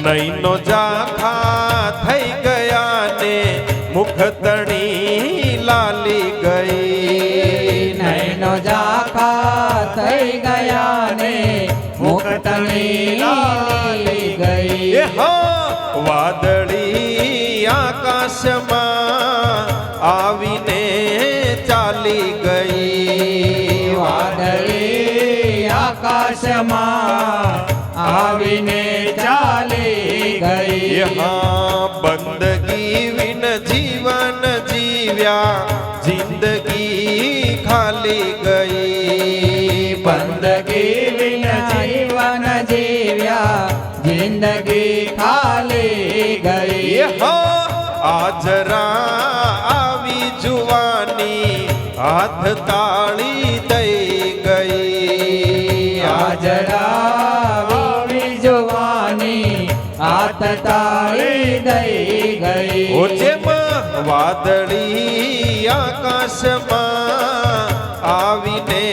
nano ઝાંખા થઈ ગયા ને મુખ તણી લાલી ગઈ નૈનો ઝાંખા થઈ ગયા ને મુખ તણી લાલી ગઈ વાદળી આકાશમાં આવીને ચાલી ગઈ વાદળી આકાશમાં આવીને ચાલી ગઈ બંદગી વિન જીવન જીવ્યા જિંદગી ખાલી ગઈ બંદગી વિન જીવન જીવ્યા જિંદગી ખાલી ગઈ આજરા આવી જુવાની હાથ તાળી દઈ ગઈ આજરા આવી જુવાની હાથ તાળી દઈ ગઈ જેમ વાદળી આકાશમાં આવીને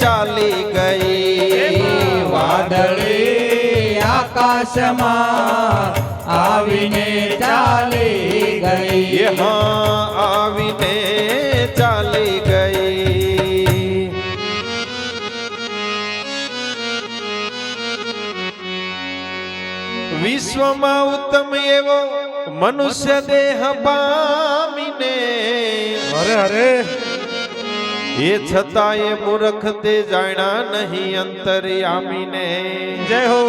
ચાલી ગઈ વાદળી આકાશમાં આવીને ચાલી ગઈ આવીને ચાલી ગઈ વિશ્વમાં ઉત્તમ એવો મનુષ્ય દેહ પામીને અરે અરે એ છતાં એ મૂર્ખ તે જાણ્યા નહીં અંતર્યામીને જય હો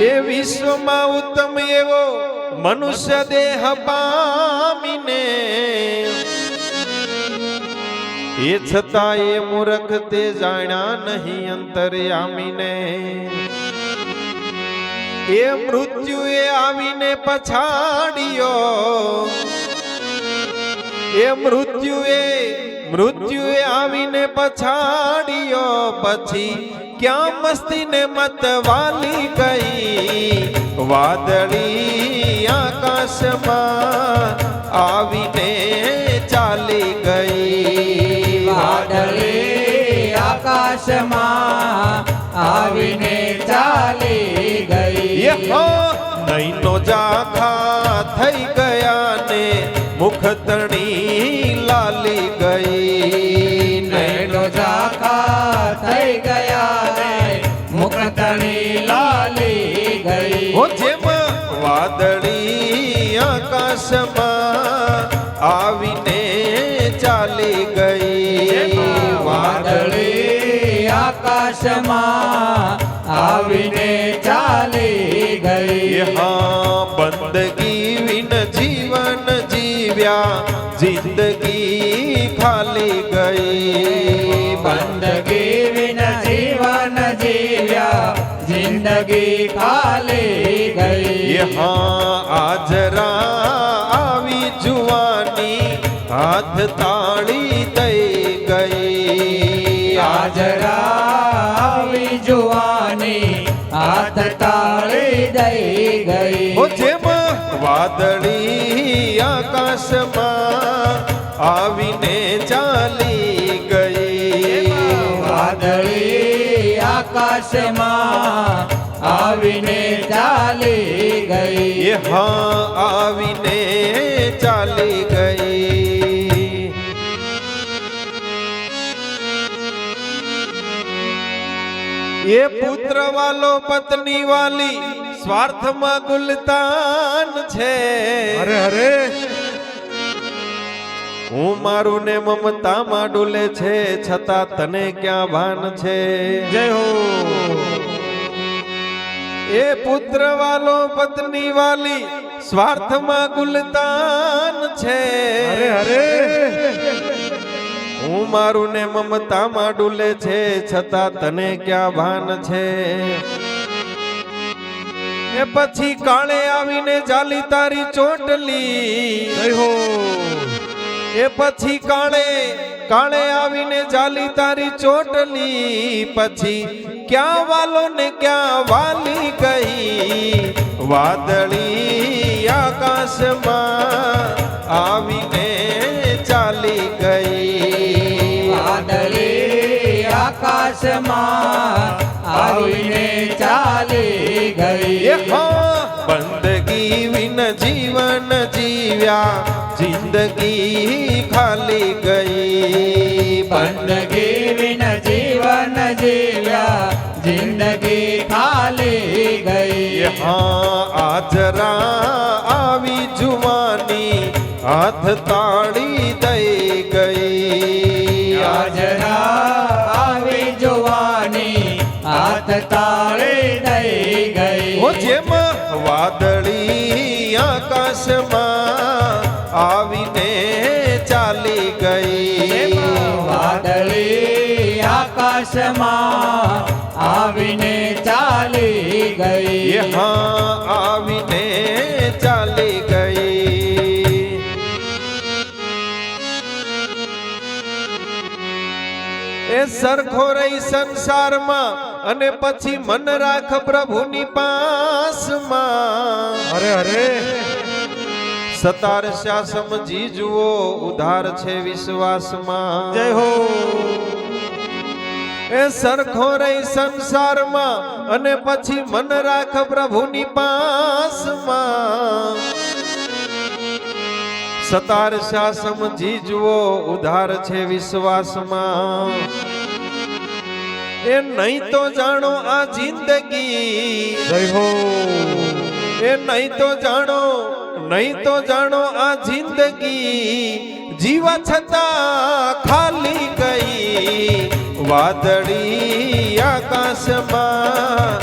એ વિશ્વમાં ઉત્તમ એવો મનુષ્ય દેહ પામીને એ છતાં એ મૂર્ખ તે જાણ્યા નહીં અંતર્યામીને એ મૃત્યુએ આવીને પછાડ્યો એ મૃત્યુએ આવીને પછાડ્યો પછી ક્યાં મસ્તીને મતવાલી ગઈ વાદળી આકાશમાં આવીને ચાલી ગઈ વાદળી આકાશમાં આવીને ચાલી ગઈ નૈનો ઝાંખા થઈ ગયા ને મુખ તણી લાલી ગઈ નૈનો ઝાંખા થઈ ગયા ને મુખ તણી લાલી ગઈ જેમ વાદળી આકાશમાં આવીને ચાલી ગઈ વાદળી આકાશમાં આવીને ચાલી ગઈ બંદગી વિન જીવન જીવ્યા જિંદગી ખાલી ગઈ બંદગી વિન જીવન જીવ્યા જિંદગી ખાલી ગઈ આજરા આવી જુવાની હાથ તાળી દઈ ગઈ આજરા આવી જુવાની હાથ તાળી દઈ ગઈ જેમ વાદળી આકાશમાં આવીને ચાલી ગઈ વાદળી આકાશમાં આવીને ચાલી ગઈ આવીને ચાલી ગઈ એ પુત્ર વાલો પત્ની વાલી સ્વાર્થમાં ગુલતાન છે અરે અરે હું મારું ને મમતામાં ડૂલે છે છતાં તને ક્યાં ભાન છે જય હો એ પુત્ર વાલો પત્ની વાલી સ્વાર્થમાં ગુલતાન છે અરે અરે હું મારું ને મમતામાં ડૂલે છે છતાં તને ક્યાં ભાન છે એ પછી કાળે આવીને જાલી તારી ચોટલી જય હો એ પછી કાળે આવીને જાલી તારી ચોટલી પછી ક્યાં વાલો ને ક્યાં વાલી ગઈ વાદળી આકાશમાં આવીને ચાલી ગઈ વાદળી આકાશમાં આવીને ચાલી ગઈ એ હા બંદગી વિન જીવન જીવ્યા જિંદગી ખાલી ગઈ બંદગી વિન જીવન જીવ્યા જિંદગી ખાલી ગઈ એ હા આજરા આવી જુવાની હાથ તાળી દઈ ગઈ આજરા આવી જોવાની હાથ તાળી દઈ ગઈ ઓ જેમ વાદળી આકાશમાં આવીને ચાલી ગઈ વાદળી આકાશમાં આવીને ચાલી ગઈ એ હા આવીને ચાલી ગઈ એ સરખો રહી સંસારમાં અને પછી મન રાખ પ્રભુની પાસમાં અરે અરે સતારશા સમજી જુઓ ઉધાર છે વિશ્વાસમાં જય હો એ સરખો રહી સંસારમાં અને પછી મન રાખ પ્રભુની પાસમાં સતારશા સમજી જુઓ ઉધાર છે વિશ્વાસમાં એ નહીં તો જાણો આ જિંદગી જય હો એ નહીં તો જાણો આ જિંદગી જીવા છતાં ખાલી ગઈ વાદળી આકાશમાં